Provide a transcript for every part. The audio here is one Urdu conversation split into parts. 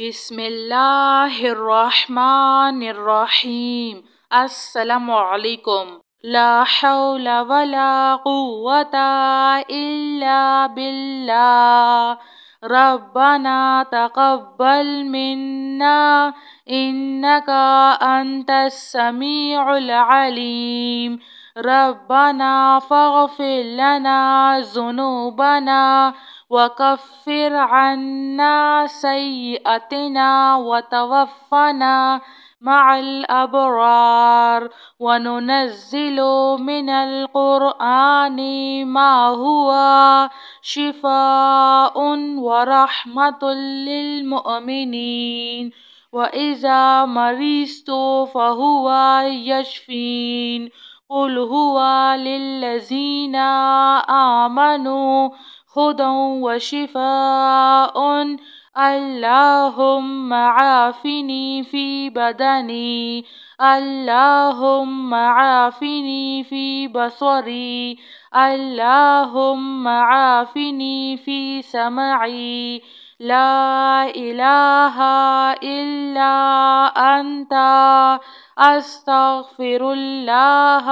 بسم اللہ الرحمن الرحیم۔ السلام علیکم۔ لا حول ولا قوة الا باللہ۔ ربنا تقبل منا انک انت السمیع العلیم۔ ربنا فاغفر لنا ذنوبنا وكفر عنا سيئاتنا وتوفنا مع الأبرار، وننزل من القرآن ما هو شفاء ورحمة للمؤمنين، وإذا مرضت فهو يشفين۔ قل هو للذين آمنوا هدى وشفاء۔ اللهم عافني في بدني، اللهم عافني في بصري، اللهم عافني في سمعي، لا إله إلا أنت أستغفر الله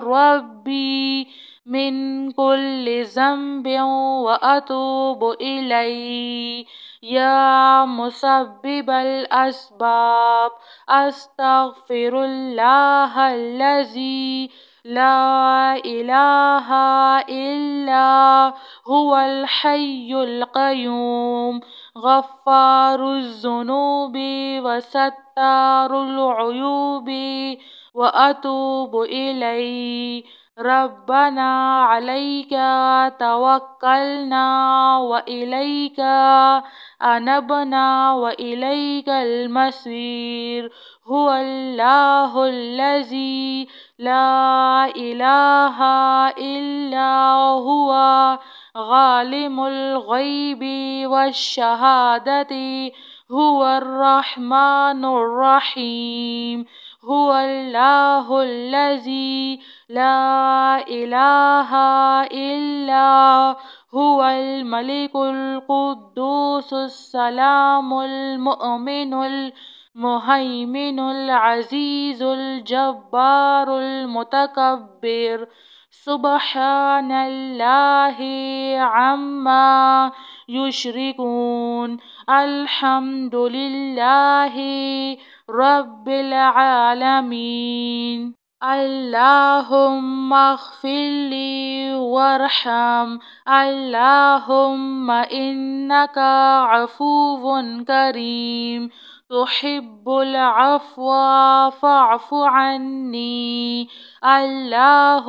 ربي من كل ذنب وأتوب إليه۔ يا مسبب الأسباب أستغفر الله الذي لا إله إلا هو الحي القيوم، غفار الذنوب وستار العيوب، وأتوب إليه۔ ربنا عليك توكلنا وإليك أنبنا وإليك المصير۔ هو الله الذي لا إله إلا هو عالم الغيب والشهادة، هو الرحمن الرحيم۔ هو الله الذي لا إله إلا هو الملك القدوس السلام المؤمن المهيمن العزيز الجبار المتكبر، سبحان الله عما يشركون، الحمد لله رب العالمين۔ اللهم اغفر لي وارحم، اللهم إنك عفو كريم تحب العفو فاعف عني۔ الله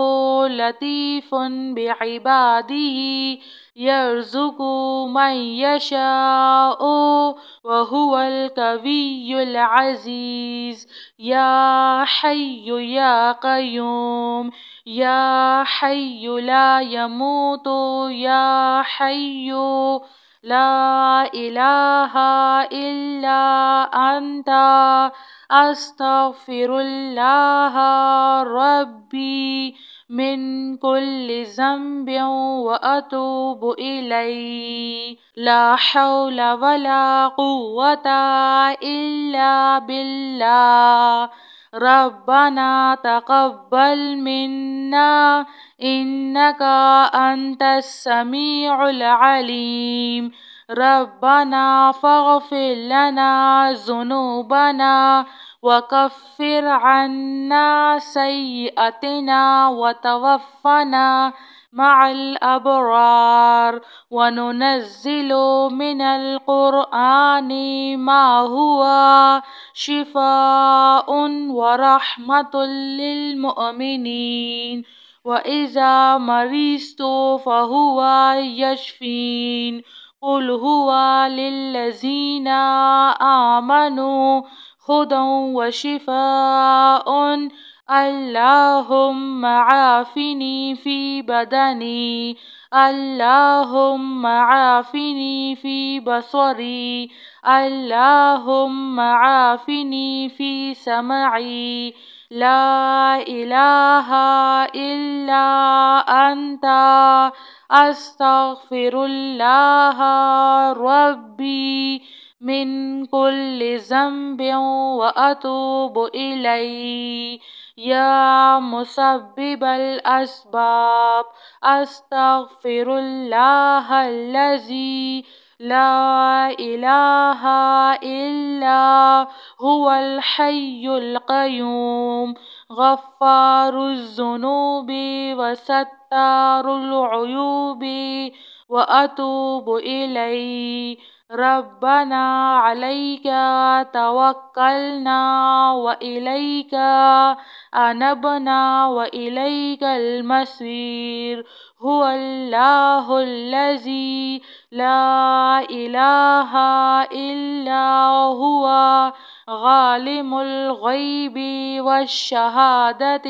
لطيف بعباده يرزق من يشاء وهو القوي العزيز۔ يا حي يا قيوم، يا حي لا يموت، يا حي لا إله إلا أنت أستغفر الله ربي من كل ذنب وأتوب إليه۔ لا حول ولا قوة إلا بالله۔ ربنا تقبل منا إنك أنت السميع العليم۔ ربنا فاغفر لنا ذنوبنا وكفر عنا سيئاتنا وتوفنا مع الأبرار، وننزل من القرآن ما هو شفاء ورحمة للمؤمنين، وإذا مرضت فهو يشفين۔ قل هو للذين آمنوا هدى وشفاء۔ اللهم عافني في بدني، اللهم عافني في بصري، اللهم عافني في سمعي، لا إله إلا أنت أستغفر الله ربي من كل ذنب وأتوب إليه. يا مسبب الأسباب أستغفر الله الذي لا إله إلا هو الحي القيوم غفار الذنوب وستار العيوب وأتوب إليه. ربنا عليك توكلنا وإليك أنبنا وإليك المصير. هو الله الذي لا إله إلا هو عالم الغيب والشهادة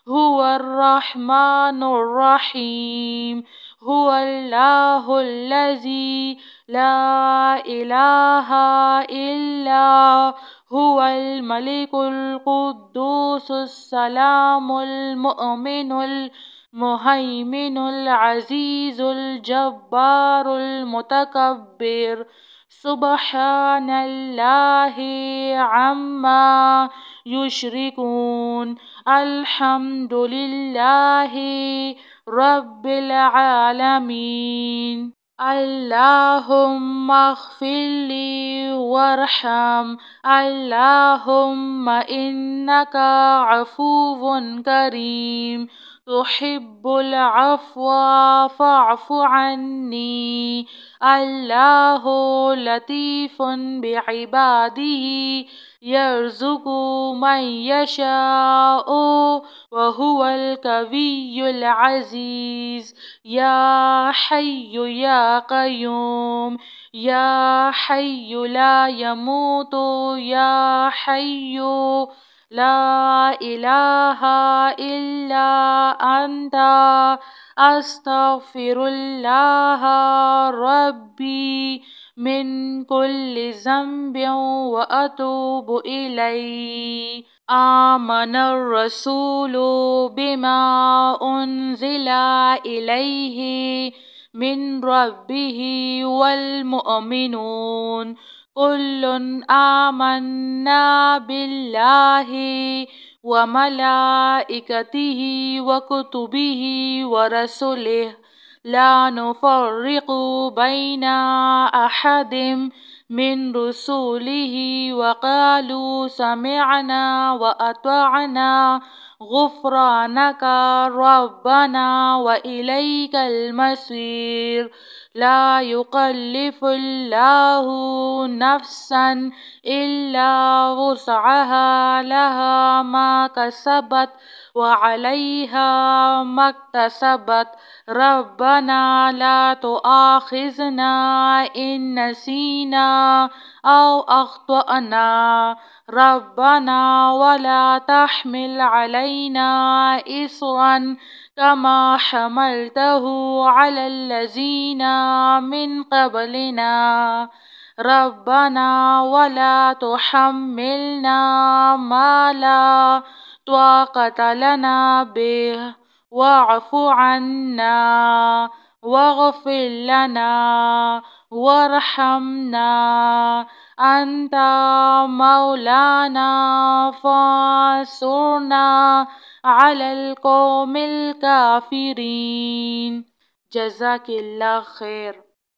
هو الرحمن الرحيم. هو الله الذي لا إله إلا هو الملك القدوس السلام المؤمن المهيمن العزيز الجبار المتكبر. سبحان الله عما يشركون. الحمد لله رب العالمين. اللهم اغفر لي وارحم. اللهم إنك عفو كريم تحب العفو فاعف عني. الله لطيف بعباده يرزق من يشاء وهو القوي العزيز. يا حي يا قيوم يا حي لا يموت يا حي لا إله إلا أنت أستغفر الله ربي من كل ذنب وأتوب إليه. آمن الرسول بما أنزل إليه من ربه والمؤمنون كل آمنا بالله وملائكته وكتبه ورسله لا نفرق بين أحد من رسله وقالوا سمعنا وأطعنا غفرانك ربنا وإليك المصير. لا يكلف الله نفسا إلا وسعها لها ما كسبت وعليها ما اكتسبت. ربنا لا تؤاخذنا إن نسينا أو أخطأنا. ربنا ولا تحمل علينا إصرا كما حملته على الذين من قبلنا. ربنا ولا تحملنا ما لا طاقة لنا به واعف عنا واغفر لنا وارحمنا. أنت مولانا فانصرنا على القوم الكافرين. جزاك الله خیر.